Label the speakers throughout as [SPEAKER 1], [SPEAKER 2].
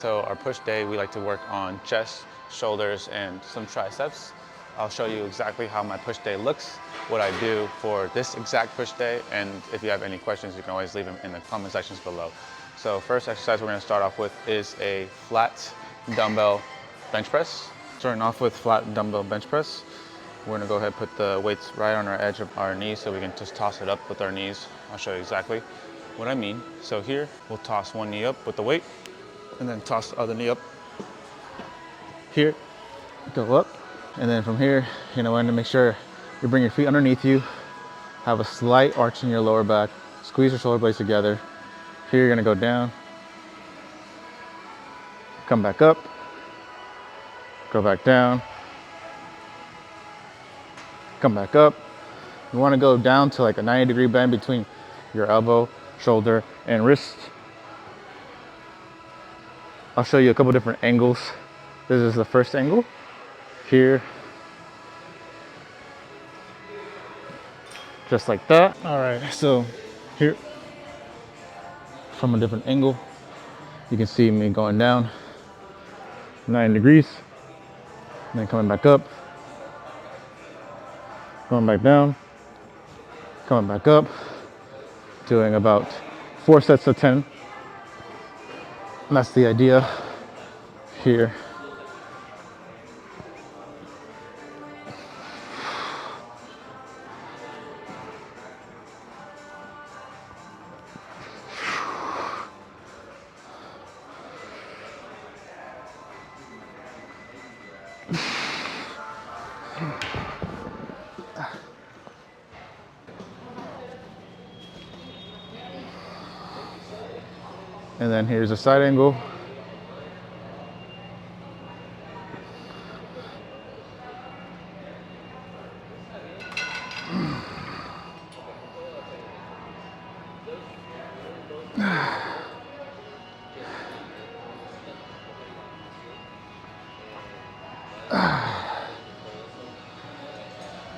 [SPEAKER 1] So our push day, we like to work on chest, shoulders, and some triceps. I'll show you exactly how my push day looks, what I do for this exact push day, and if you have any questions, you can always leave them in the comment sections below. So first exercise we're gonna start off with is a flat dumbbell bench press. Starting off with flat dumbbell bench press, we're gonna go ahead and put the weights right on our edge of our knees so we can just toss it up with our knees. I'll show you exactly what I mean. So here, we'll toss one knee up with the weight, and then toss the other knee up. Here, go up, and then from here, you want to make sure you bring your feet underneath you, have a slight arch in your lower back, squeeze your shoulder blades together. Here, you're gonna go down, come back up, go back down, come back up. You want to go down to like a 90-degree bend between your elbow, shoulder, and wrist. I'll show you a couple different angles. This is the first angle. Here. Just like that. All right, so here, from a different angle, you can see me going down 90 degrees, and then coming back up, going back down, coming back up, doing about 4 sets of 10. And that's the idea here. And then here's a side angle.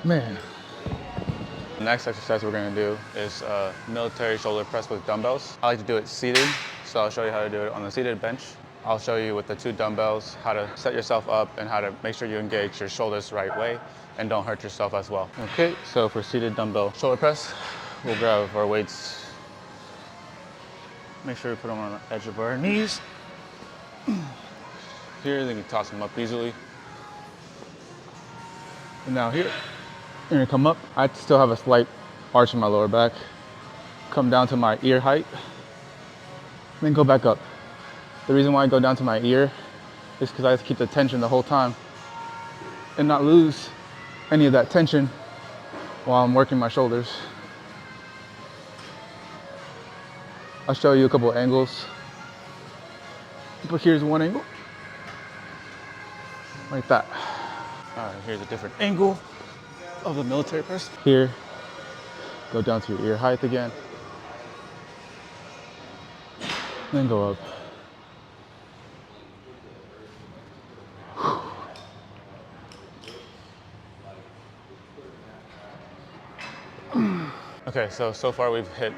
[SPEAKER 1] Man. The next exercise we're gonna do is military shoulder press with dumbbells. I like to do it seated, so I'll show you how to do it on the seated bench. I'll show you with the 2 dumbbells how to set yourself up and how to make sure you engage your shoulders the right way and don't hurt yourself as well. Okay, so for seated dumbbell shoulder press, we'll grab our weights. Make sure we put them on the edge of our knees. Here, then you can toss them up easily. And now here, you're gonna come up. I still have a slight arch in my lower back. Come down to my ear height, then go back up. The reason why I go down to my ear is because I have to keep the tension the whole time and not lose any of that tension while I'm working my shoulders. I'll show you a couple of angles, but here's one angle, like that. All right, here's a different angle of the military press. Here, go down to your ear height again, then go up. Okay, so far we've hit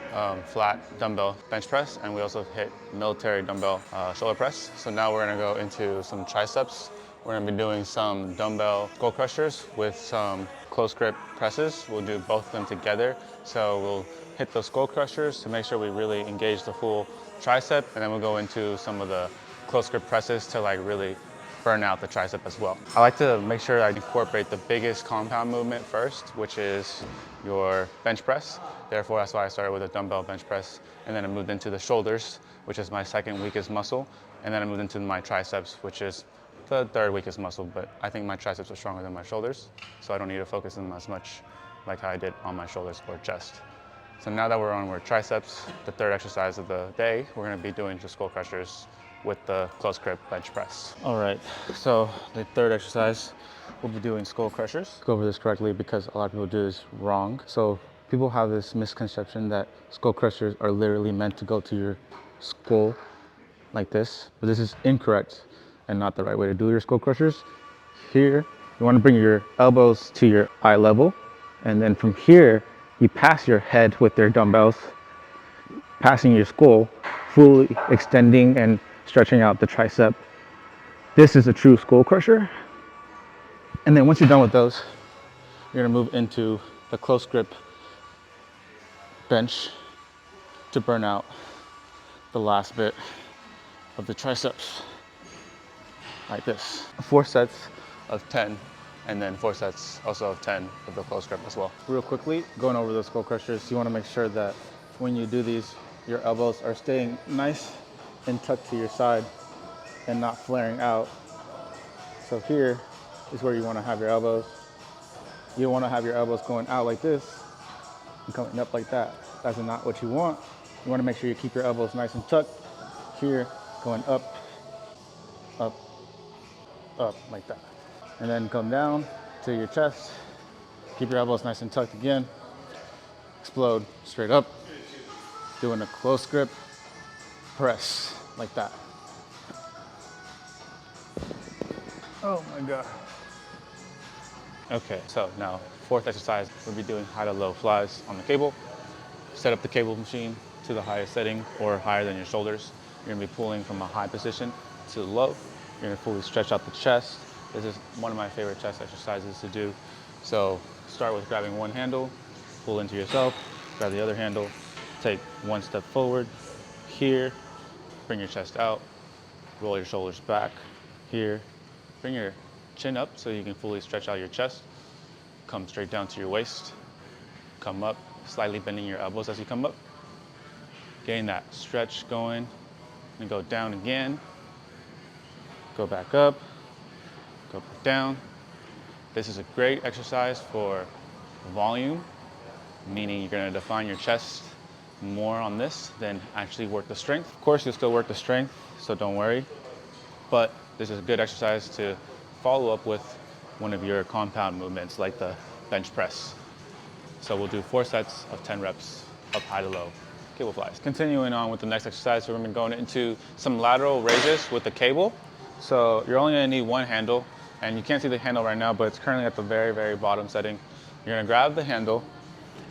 [SPEAKER 1] flat dumbbell bench press, and we also hit military dumbbell shoulder press. So now we're gonna go into some triceps. We're gonna be doing some dumbbell skull crushers with some close grip presses. We'll do both of them together. So we'll hit those skull crushers to make sure we really engage the full tricep, and then we'll go into some of the close grip presses to like really burn out the tricep as well. I like to make sure I incorporate the biggest compound movement first, which is your bench press. Therefore, that's why I started with a dumbbell bench press, and then I moved into the shoulders, which is my second weakest muscle, and then I moved into my triceps, which is the 3rd weakest muscle, but I think my triceps are stronger than my shoulders, so I don't need to focus on them as much like how I did on my shoulders or chest. So now that we're on our triceps, the 3rd exercise of the day, we're gonna be doing the skull crushers with the close grip bench press. All right, so the 3rd exercise, we'll be doing skull crushers. Go over this correctly because a lot of people do this wrong. So people have this misconception that skull crushers are literally meant to go to your skull like this, but this is incorrect and not the right way to do your skull crushers. Here, you want to bring your elbows to your eye level, and then from here, you pass your head with your dumbbells, passing your skull, fully extending and
[SPEAKER 2] stretching out the tricep. This is a true skull crusher. And then once you're done with those, you're gonna move into the close grip bench to burn out the last bit of the triceps, like this. 4 sets of 10, and then 4 sets also of 10 of the close grip as well. Real quickly, going over the skull crushers, you wanna make sure that when you do these, your elbows are staying nice and tucked to your side and not flaring out. So here is where you wanna have your elbows. You don't wanna have your elbows going out like this and coming up like that. That's not what you want. You wanna make sure you keep your elbows nice and tucked. Here, going up, up, up, like that. And then come down to your chest. Keep your elbows nice and tucked again. Explode straight up. Doing a close grip press, like that. Oh my God. Okay, so now 4th exercise, we'll be doing high to low flies on the cable. Set up the cable machine to the highest setting or higher than your shoulders. You're gonna be pulling from a high position to low. You're gonna fully stretch out the chest. This is one of my favorite chest exercises to do. So start with grabbing one handle, pull into yourself, grab the other handle, take one step forward, here, bring your chest out, roll your shoulders back, here, bring your chin up so you can fully stretch out your chest, come straight down to your waist, come up, slightly bending your elbows as you come up, getting that stretch going, and go down again, go back up, go back down. This is a great exercise for volume, meaning you're gonna define your chest more on this than actually work the strength. Of course, you'll still work the strength, so don't worry. But this is a good exercise to follow up with one of your compound movements like the bench press. So we'll do 4 sets of 10 reps of high to low cable flies. Continuing on with the next exercise, we're gonna be going into some lateral raises with the cable. So you're only gonna need one handle, and you can't see the handle right now, but it's currently at the very, very bottom setting. You're gonna grab the handle,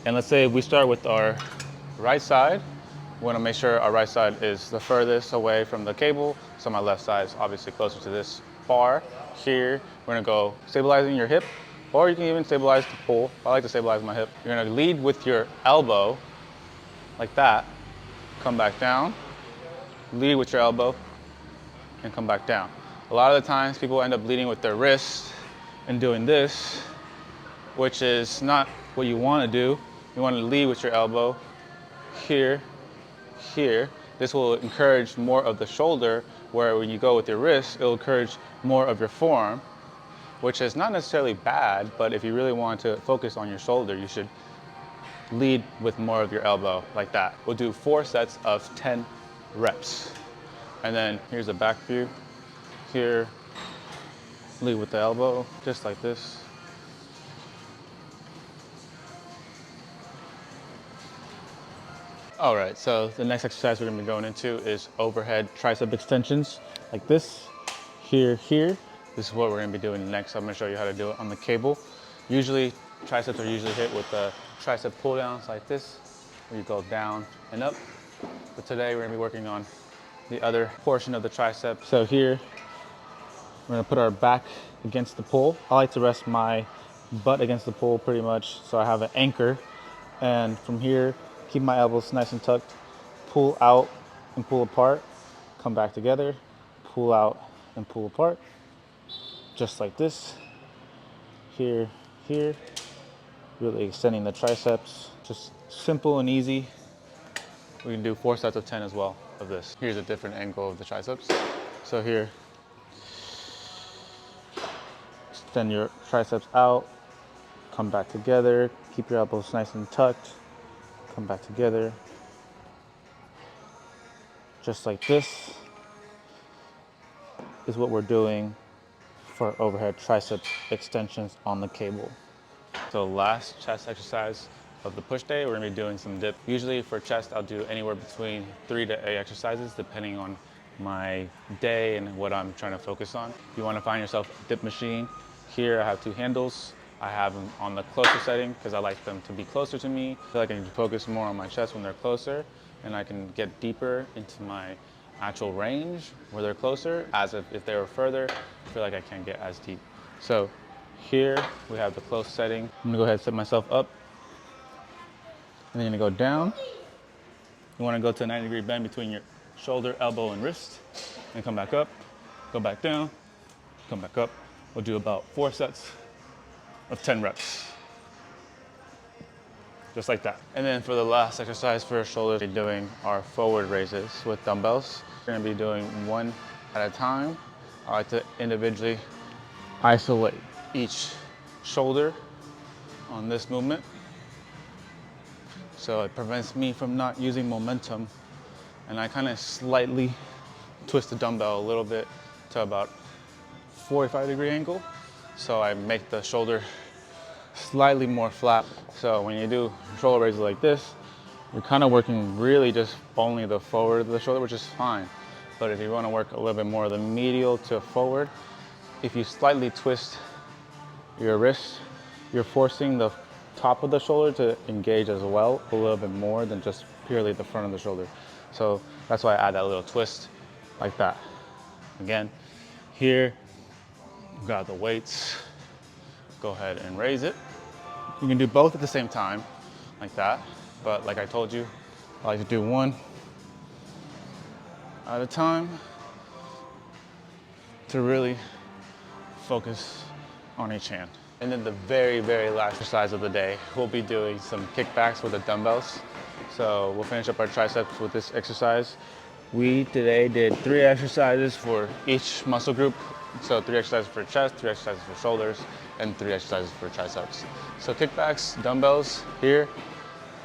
[SPEAKER 2] and let's say we start with our right side. We wanna make sure our right side is the furthest away from the cable, so my left side is obviously closer to this bar. Here, we're gonna go stabilizing your hip, or you can even stabilize the pull. I like to stabilize my hip. You're gonna lead with your elbow, like that, come back down, lead with your elbow, and come back down. A lot of the times people end up leading with their wrist and doing this, which is not what you wanna do. You wanna lead with your elbow, here, here. This will encourage more of the shoulder, where when you go with your wrist, it'll encourage more of your forearm, which is not necessarily bad, but if you really want to focus on your shoulder, you should lead with more of your elbow, like that. We'll do 4 sets of 10 reps. And then here's a back view. Here, lead with the elbow, just like this. All right, so the next exercise we're gonna be going into is overhead tricep extensions, like this, here, here. This is what we're gonna be doing next. I'm gonna show you how to do it on the cable. Usually, triceps are usually hit with the tricep pull downs like this, where you go down and up. But today we're gonna be working on the other portion of the tricep. So here, we're gonna put our back against the pole. I like to rest my butt against the pole pretty much, so I have an anchor. And from here, keep my elbows nice and tucked, pull out and pull apart, come back together, pull out and pull apart, just like this. Here, here, really extending the triceps. Just simple and easy. We can do 4 sets of 10 as well of this. Here's a different angle of the triceps. So here, extend your triceps out, come back together, keep your elbows nice and tucked, come back together, just like this is what we're doing for overhead tricep extensions on the cable. So last chest exercise of the push day, we're gonna be doing some dip. Usually for chest, I'll do anywhere between 3 to 8 exercises, depending on my day and what I'm trying to focus on. If you wanna find yourself a dip machine, here I have 2 handles. I have them on the closer setting because I like them to be closer to me. I feel like I can focus more on my chest when they're closer, and I can get deeper into my actual range where they're closer, as if they were further, I feel like I can't get as deep. So here we have the close setting. I'm gonna go ahead and set myself up, and then you're gonna go down. You wanna go to a 90-degree bend between your shoulder, elbow, and wrist, and come back up, go back down, come back up. We'll do about 4 sets of 10 reps. Just like that. And then for the last exercise for shoulders, we're doing our forward raises with dumbbells. We're gonna be doing one at a time. I like to individually isolate each shoulder on this movement. So it prevents me from not using momentum. And I kind of slightly twist the dumbbell a little bit to about 45-degree angle. So I make the shoulder slightly more flat. So when you do shoulder raises like this, you're kind of working really just only the forward of the shoulder, which is fine. But if you want to work a little bit more of the medial to forward, if you slightly twist your wrist, you're forcing the top of the shoulder to engage as well a little bit more than just purely the front of the shoulder. So that's why I add that little twist like that. Again, here, grab the weights, go ahead and raise it. You can do both at the same time, like that. But like I told you, I like to do one at a time to really focus on each hand. And then the very, very last exercise of the day, we'll be doing some kickbacks with the dumbbells. So we'll finish up our triceps with this exercise. We today did 3 exercises for each muscle group. So 3 exercises for chest, 3 exercises for shoulders, and 3 exercises for triceps. So kickbacks, dumbbells, here,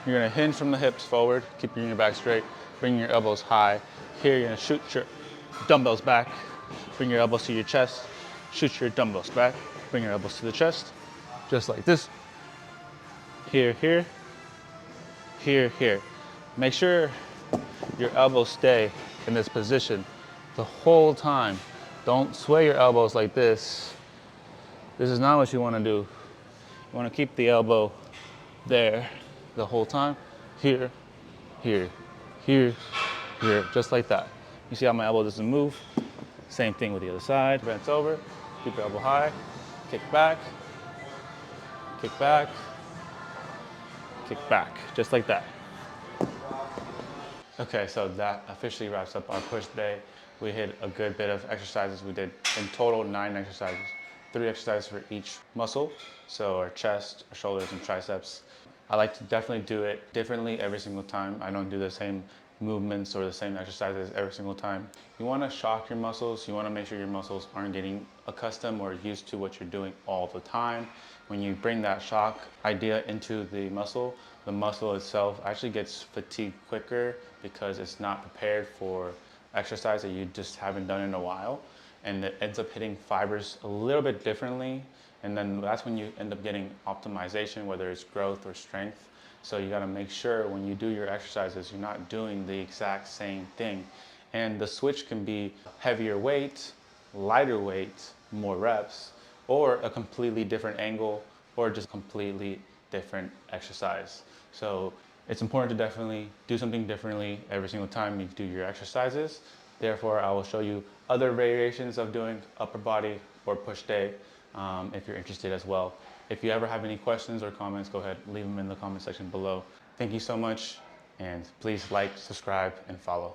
[SPEAKER 2] you're gonna hinge from the hips forward, keeping your back straight, bring your elbows high. Here, you're gonna shoot your dumbbells back, bring your elbows to your chest, shoot your dumbbells back, bring your elbows to the chest, just like this. Here, here, here, here. Make sure your elbows stay in this position the whole time. Don't sway your elbows like this. This is not what you want to do. You want to keep the elbow there the whole time. Here, here, here, here, just like that. You see how my elbow doesn't move? Same thing with the other side. Bent over, keep your elbow high, kick back, kick back, kick back, just like that. Okay, so that officially wraps up our push day. We hit a good bit of exercises. We did in total 9 exercises, 3 exercises for each muscle. So our chest, our shoulders, and triceps. I like to definitely do it differently every single time. I don't do the same movements or the same exercises every single time. You want to shock your muscles. You want to make sure your muscles aren't getting accustomed or used to what you're doing all the time. When you bring that shock idea into the muscle itself actually gets fatigued quicker because it's not prepared for exercise that you just haven't done in a while. And it ends up hitting fibers a little bit differently. And then that's when you end up getting optimization, whether it's growth or strength. So you gotta make sure when you do your exercises, you're not doing the exact same thing. And the switch can be heavier weight, lighter weight, more reps, or a completely different angle, or just completely different exercise. So it's important to definitely do something differently every single time you do your exercises. Therefore, I will show you other variations of doing upper body or push day if you're interested as well. If you ever have any questions or comments, go ahead, leave them in the comment section below. Thank you so much, and please like, subscribe, and follow.